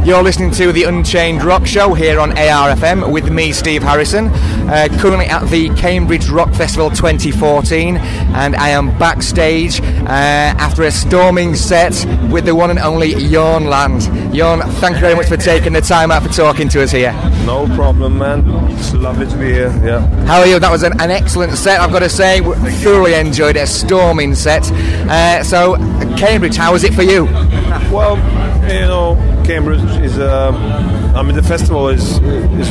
You're listening to the Unchained Rock Show here on ARFM with me, Steve Harrison, currently at the Cambridge Rock Festival 2014, and I am backstage after a storming set with the one and only Jorn Lande. Jorn, thank you very much for taking the time out for talking to us here. No problem, man. It's lovely to be here. Yeah. How are you? That was an excellent set, I've got to say. Thoroughly enjoyed it. A storming set. So, Cambridge, how was it for you? Well, you know, Cambridge is the festival is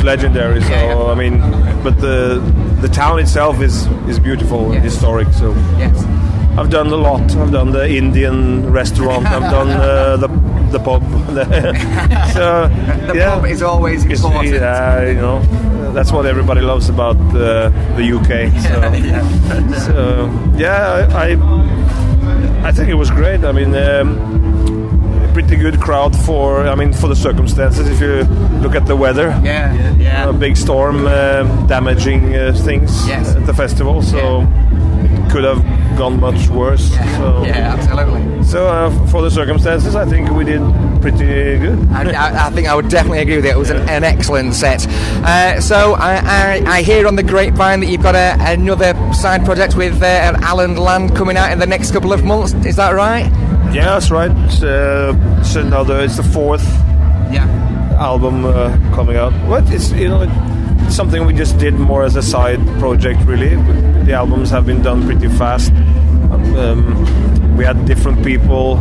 legendary. So I mean, but the town itself is beautiful and historic. So I've done a lot. I've done the Indian restaurant. I've done the pub. So the pub is always important. Yeah, you know, that's what everybody loves about the UK. So, I think it was great. I mean. Pretty good crowd for the circumstances. If you look at the weather, a big storm damaging things at the festival, so it could have gone much worse. Absolutely. So for the circumstances, I think we did pretty good. I think I would definitely agree with it. It was an excellent set. So I hear on the grapevine that you've got another side project with Jorn Lande coming out in the next couple of months. Is that right? Yeah, that's right. It's the fourth album coming out. But it's it's something we just did more as a side project, really. The albums have been done pretty fast. We had different people,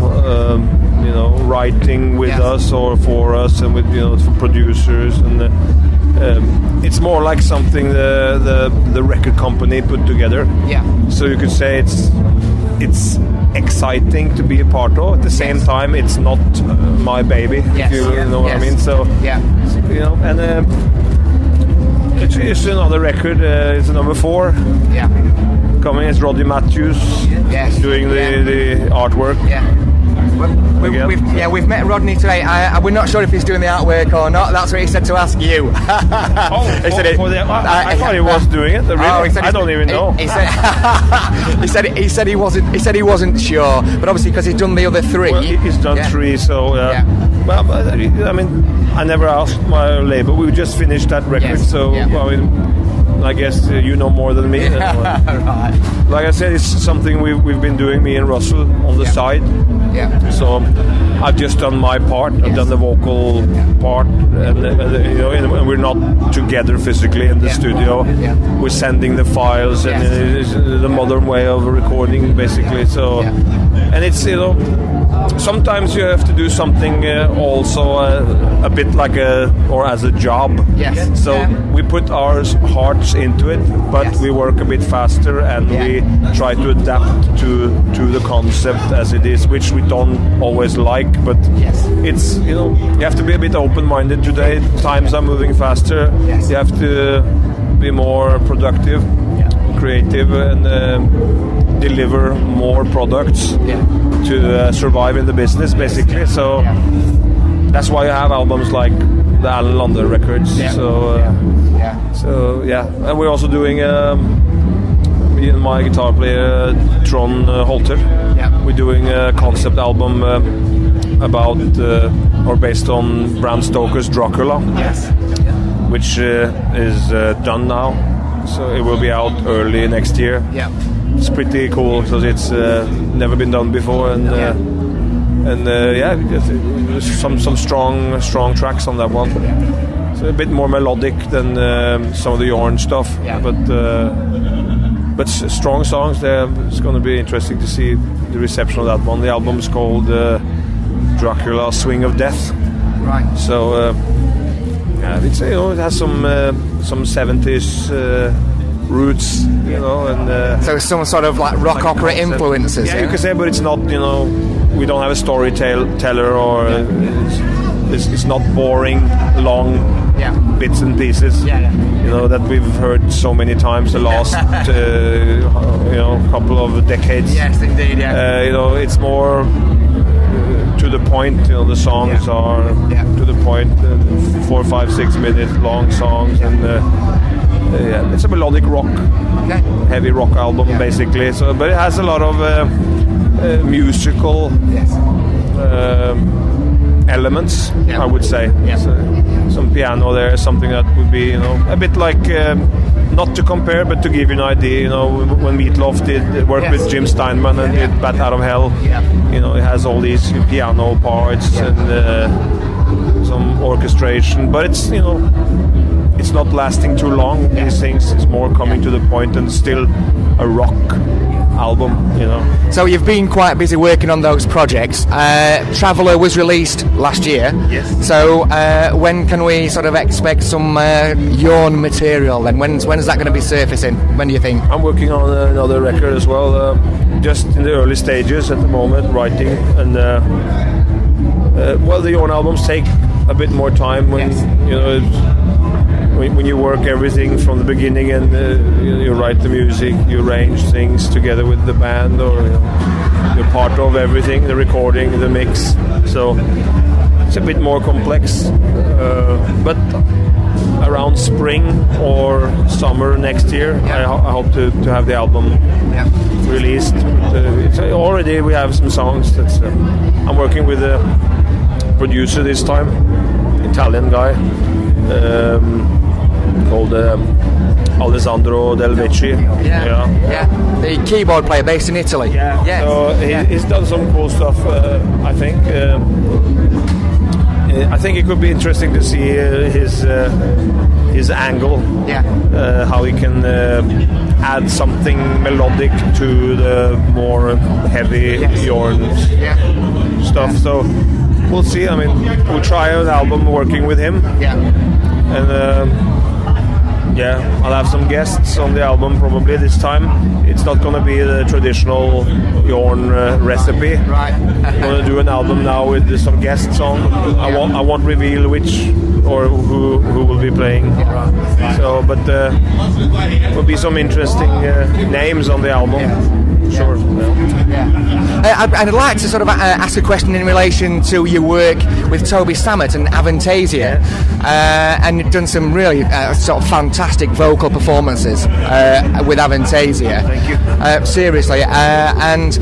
writing with us or for us, and with for producers, and it's more like something the record company put together. Yeah. So you could say it's exciting to be a part of. At the same time, it's not my baby. If you know what I mean. So and it's another record. It's number 4. Yeah. Coming as Roddy Matthews. Yes. Doing the artwork. Yeah. We've met Rodney today. We're not sure if he's doing the artwork or not. That's what he said to ask you. I thought he was doing it. Really? I don't even know. He said he wasn't. He said he wasn't sure, but obviously because he's done the other 3. Well, he's done 3, so. Well, I mean, I never asked my label. We just finished that record, so I mean. I guess you know more than me. Right. Like I said, it's something we've been doing, me and Russell, on the side. Yeah. So I've just done my part. I've done the vocal part, and and we're not together physically in the studio. We're sending the files, and it's the modern way of recording, basically. So, and it's sometimes you have to do something also a bit like as a job. Yes. So we put our hearts into it, but we work a bit faster, and we try to adapt to the concept as it is, which we don't always like. But it's you have to be a bit open-minded today. Times are moving faster. You have to be more productive, creative, and deliver more products to survive in the business, basically. So that's why you have albums like the Jorn Lande records. And we're also doing me and my guitar player Trond Holter. We're doing a concept album about or based on Bram Stoker's Dracula, which is done now. So it will be out early next year. It's pretty cool because it's never been done before, and there's some strong tracks on that one. It's a bit more melodic than some of the Jorn stuff, but strong songs. It's going to be interesting to see the reception of that one. The album is called Dracula Swing of Death. Right. So it has some 70s. Roots, and so some sort of like rock opera influences. You could say, but it's not. We don't have a storyteller, or it's not boring, long bits and pieces. That we've heard so many times the last couple of decades. Yes, indeed. It's more to the point. The songs are to the point. 4, 5, 6 minute long songs, and it's a melodic rock, heavy rock album, basically. So, but it has a lot of musical elements, I would say. So, some piano there, something that would be, a bit like, not to compare, but to give you an idea, when Meatloaf did work with Jim Steinman and did Bat Out of Hell, it has all these piano parts and some orchestration, but it's, it's not lasting too long. These things is more coming to the point and still a rock album, So you've been quite busy working on those projects. Traveller was released last year. Yes. So when can we sort of expect some Jorn material then? When's that going to be surfacing? When do you think? I'm working on another record as well, just in the early stages at the moment, writing. And the Jorn albums take a bit more time when, when you work everything from the beginning and you write the music, you arrange things together with the band, or you're part of everything, the recording, the mix. So it's a bit more complex. But around spring or summer next year, I hope to have the album released. Already we have some songs. That's I'm working with a producer this time, Italian guy. Called Alessandro Del Vecchi. The keyboard player based in Italy. So he's done some cool stuff, I think. I think it could be interesting to see his angle, how he can add something melodic to the more heavy Jorn stuff. So we'll see. I mean, we'll try an album working with him. And I'll have some guests on the album probably this time. It's not going to be the traditional Jorn recipe. Right. I'm going to do an album now with some guests on. I won't reveal which or who will be playing. So, but will be some interesting names on the album. Sure. I'd like to sort of ask a question in relation to your work with Toby Sammet and Avantasia, and you've done some really sort of fantastic vocal performances with Avantasia. Thank you. Seriously, and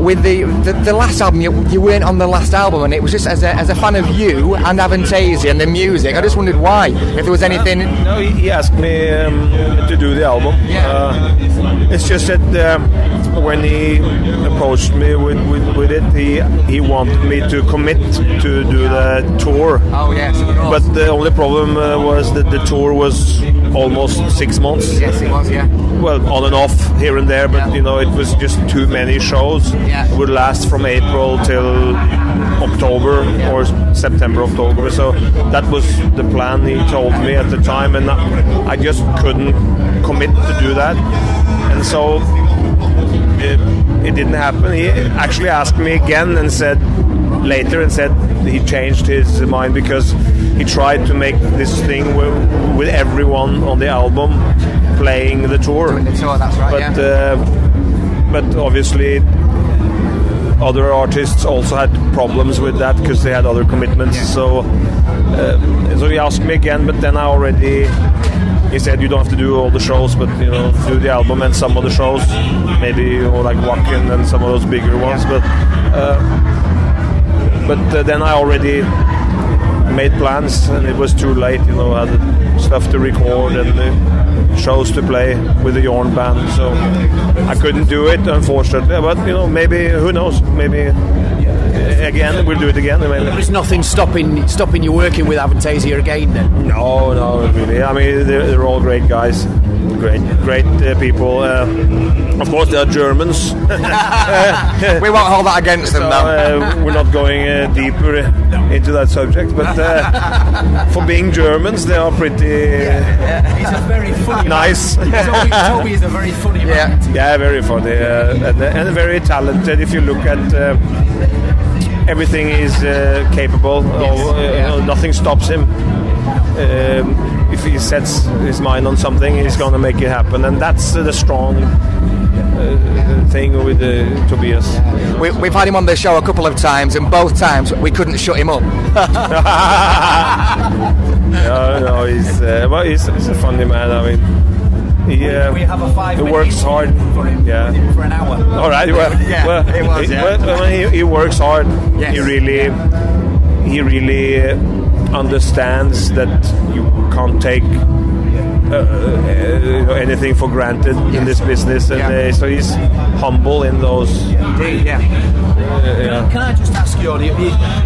with the last album, you weren't on the last album, and it was just as a fan of you and Avantasia and the music. I just wondered why, if there was anything. No, he asked me to do the album. It's just that when he approached me with it, he wanted me to commit to do the tour. Oh yes, of course. But the only problem was that the tour was almost 6 months. Yes, it was. Well, on and off here and there, but it was just too many shows. It would last from April till October or September, October. So that was the plan he told me at the time, and I just couldn't commit to do that. And so it didn't happen. He actually asked me again and said he changed his mind because he tried to make this thing with everyone on the album playing the tour. Doing the tour, that's right. But obviously other artists also had problems with that because they had other commitments. So he asked me again, but then he said you don't have to do all the shows, but do the album and some of the shows, maybe like Wacken and some of those bigger ones. But then I already made plans, and it was too late. I had stuff to record and shows to play with the Jorn band, so I couldn't do it, unfortunately. But maybe, who knows? Maybe again we'll do it again. There's nothing stopping you working with Avantasia again then? No, really. I mean, they're all great guys, great people. Of course, they are Germans. We won't hold that against them, though. We're not going deeper into that subject, but for being Germans, they are pretty He's a very funny nice. Toby is a very funny man. Yeah, very funny and very talented. If you look at everything he's capable of, nothing stops him. If he sets his mind on something, he's going to make it happen, and that's the strong thing with Tobias. We've had him on the show a couple of times, and both times we couldn't shut him up. He's a funny man. I mean, we have a 5-minute works hard for him for an hour. All right. He works hard. Yes. He really he really understands that you can't take anything for granted in this business, and so he's humble in those. Can I just ask you,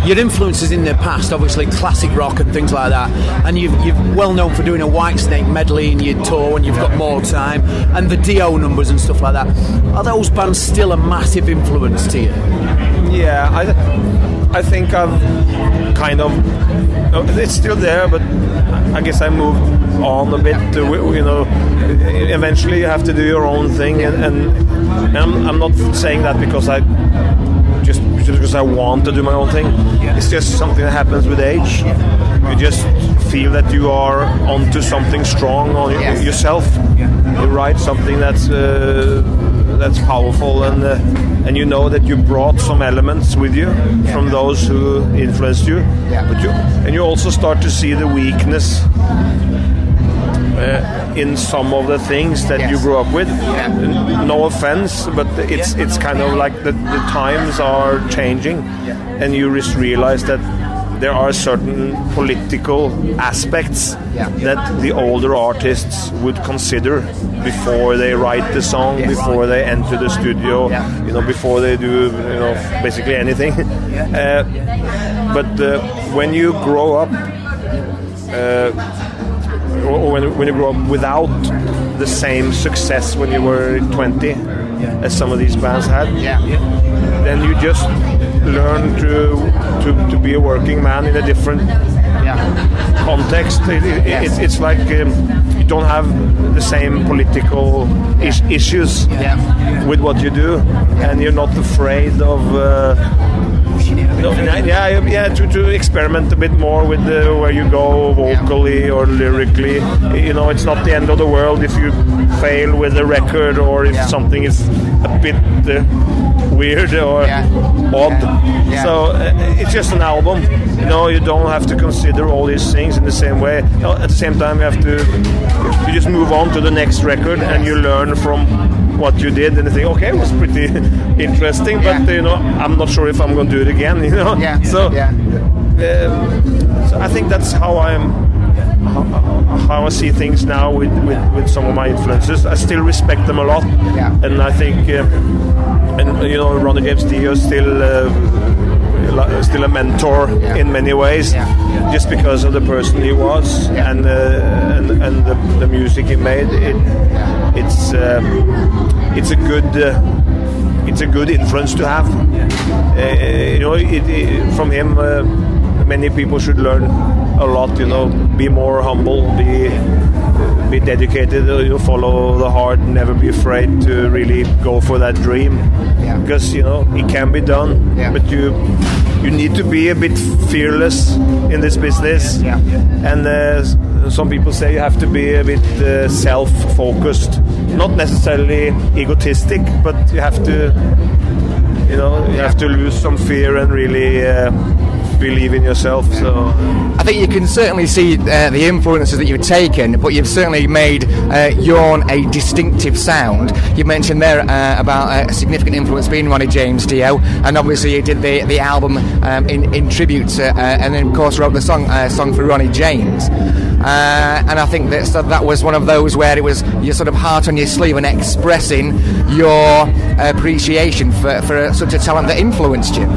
your influences in the past, obviously classic rock and things like that, and you're well known for doing a Whitesnake medley in your tour when you've got more time, and the Dio numbers and stuff like that. Are those bands still a massive influence to you? Yeah, I think I've kind of, it's still there, but I guess I moved on a bit. Eventually you have to do your own thing, and I'm not saying that because I want to do my own thing. It's just something that happens with age. You just feel that you are onto something strong on yourself. You write something that's powerful, and you know that you brought some elements with you from those who influenced you. But you also start to see the weakness in some of the things that you grew up with. No offense, but it's kind of like the times are changing, and you just realize that there are certain political aspects that the older artists would consider before they write the song, before they enter the studio, before they do basically anything. But when you grow up, or when you grow up without the same success when you were 20 as some of these bands had, then you just learn to be a working man in a different context. It's like you don't have the same political issues with what you do, and you're not afraid of to experiment a bit more with where you go vocally or lyrically. It's not the end of the world if you fail with a record, or if something is a bit weird or odd. So it's just an album. You don't have to consider all these things in the same way. At the same time, you just move on to the next record, and you learn from what you did, and you think, okay, it was pretty interesting, but I'm not sure if I'm going to do it again. So I think that's how I see things now with some of my influences. I still respect them a lot, and I think Ronnie James Dio is still a mentor in many ways, just because of the person he was and the music he made. It's a good influence to have. From him, many people should learn a lot. Be more humble, be dedicated. Follow the heart, never be afraid to really go for that dream. Because it can be done, but you need to be a bit fearless in this business. And some people say you have to be a bit self-focused, not necessarily egotistic, but you have to lose some fear and really believe in yourself. So I think you can certainly see the influences that you've taken, but you've certainly made Jorn a distinctive sound. You mentioned there about a significant influence being Ronnie James Dio, and obviously you did the album in tribute, and then of course wrote the song for Ronnie James. And I think that was one of those where it was your sort of heart on your sleeve and expressing your appreciation for such a talent that influenced you.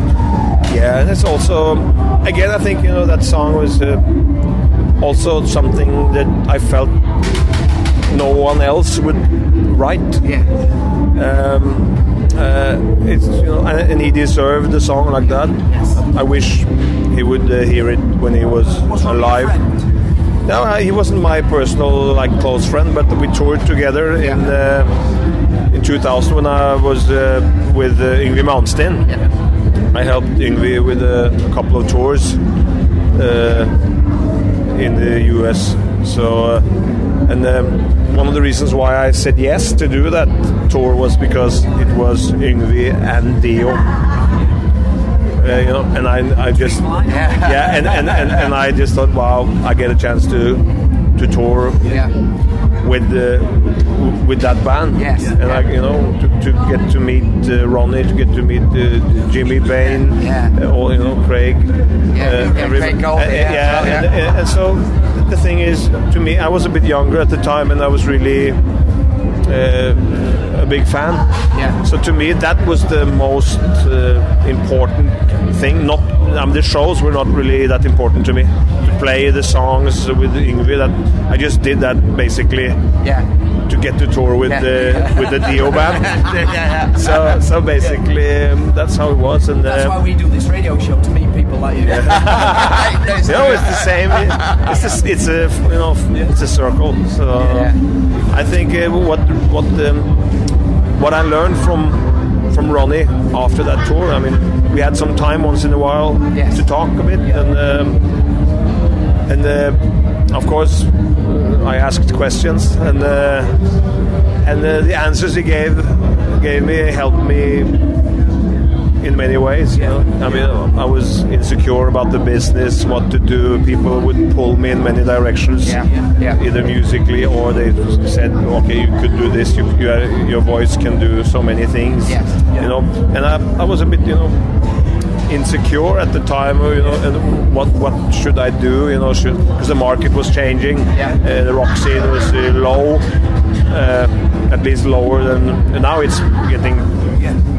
Yeah, and it's also, again, I think that song was also something that I felt no one else would write. It's and he deserved a song like that. I wish he would hear it when he was alive. No, he wasn't my personal close friend, but we toured together in 2000 when I was with Yngwie Malmsteen. I helped Yngwie with a couple of tours in the US. So, and one of the reasons why I said yes to do that tour was because it was Yngwie and Dio. And I just and I just thought, wow, I get a chance to tour with that band. Yes. And like, you know, to get to meet Ronnie, to get to meet Jimmy Bain, or, you know, Craig. Craig Gold, and so the thing is, to me, I was a bit younger at the time, and I was really a big fan. Yeah. So to me, that was the most important thing. The shows were not really that important to me. To play the songs with Yngwie, that I just did that basically. Yeah. To get to tour with the Dio band. So basically, that's how it was, and that's why we do this radio show, to meet people like you. It's the same. It's a circle. So I think what I learned from Ronnie after that tour. I mean, we had some time once in a while to talk a bit, and of course, I asked questions, and the answers he gave me helped me in many ways. You know, I mean, I was insecure about the business, what to do. People would pull me in many directions, either musically, or they said, "Okay, you could do this. Your voice can do so many things." You know, and I was a bit, you know, insecure at the time, you know, and what should I do, you know, because the market was changing, the rock scene was low, at least lower than, and now it's getting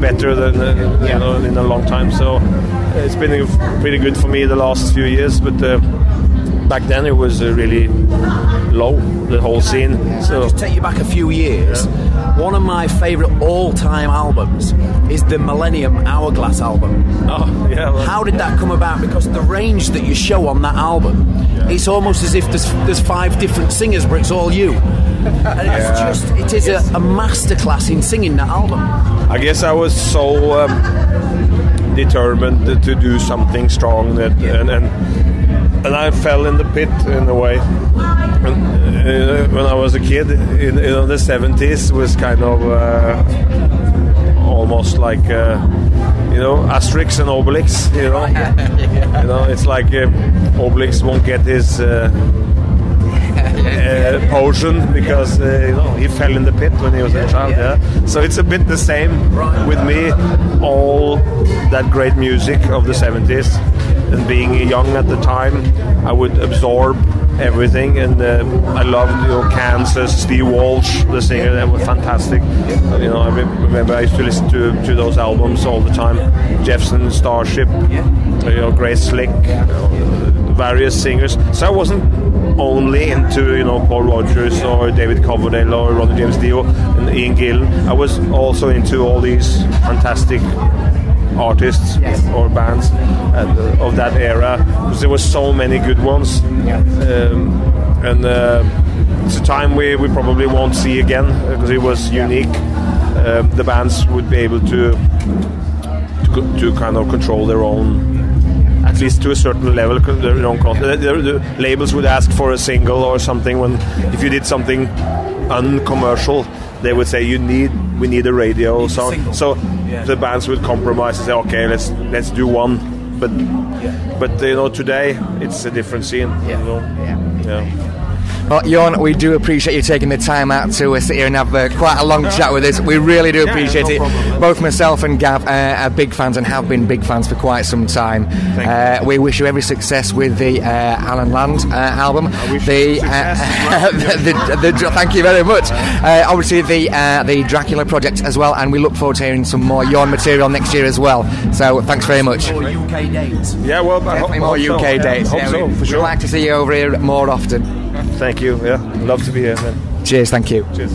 better than you know, in a long time. So it's been pretty good for me the last few years, but back then it was really low, the whole scene. So just take you back a few years. One of my favourite all-time albums is the Millennium Hourglass album. Oh, yeah. Well, how did that come about? Because the range that you show on that album, it's almost as if there's 5 different singers, but it's all you. And it is a masterclass in singing that album. I guess I was so determined to do something strong that, and I fell in the pit in a way. When I was a kid, in the 70s was kind of almost like you know, Asterix and Obelix. You know, you know, it's like Obelix won't get his potion because you know, he fell in the pit when he was a child. Yeah, so it's a bit the same with me. All that great music of the 70s, and being young at the time, I would absorb everything, and I loved, you know, Kansas, Steve Walsh, the singer. They were fantastic. You know, I remember I used to listen to those albums all the time. Jefferson Starship, you know, Grace Slick, you know, various singers. So I wasn't only into, you know, Paul Rodgers or David Coverdale or Ronnie James Dio and Ian Gillan. I was also into all these fantastic artists or bands of that era, because there were so many good ones, and it's a time we probably won't see again, because it was unique. The bands would be able to kind of control their own, at least to a certain level, their own content. The labels would ask for a single or something if you did something uncommercial. They would say we need a radio song. So the bands would compromise and say, okay, let's do one. But you know, today it's a different scene. You know? Well, Jorn, we do appreciate you taking the time out to sit here and have quite a long chat with us. We really do appreciate it. Both myself and Gav are big fans and have been big fans for quite some time. We wish you every success with the Jorn Lande album. Thank you very much. Obviously, the Dracula project as well, and we look forward to hearing some more Jorn material next year as well. So, thanks very much. More UK dates. Yeah, well, definitely more UK dates. Hope so, for sure. We'd like to see you over here more often. Thank you. Yeah, love to be here, man. Cheers. Thank you. Cheers.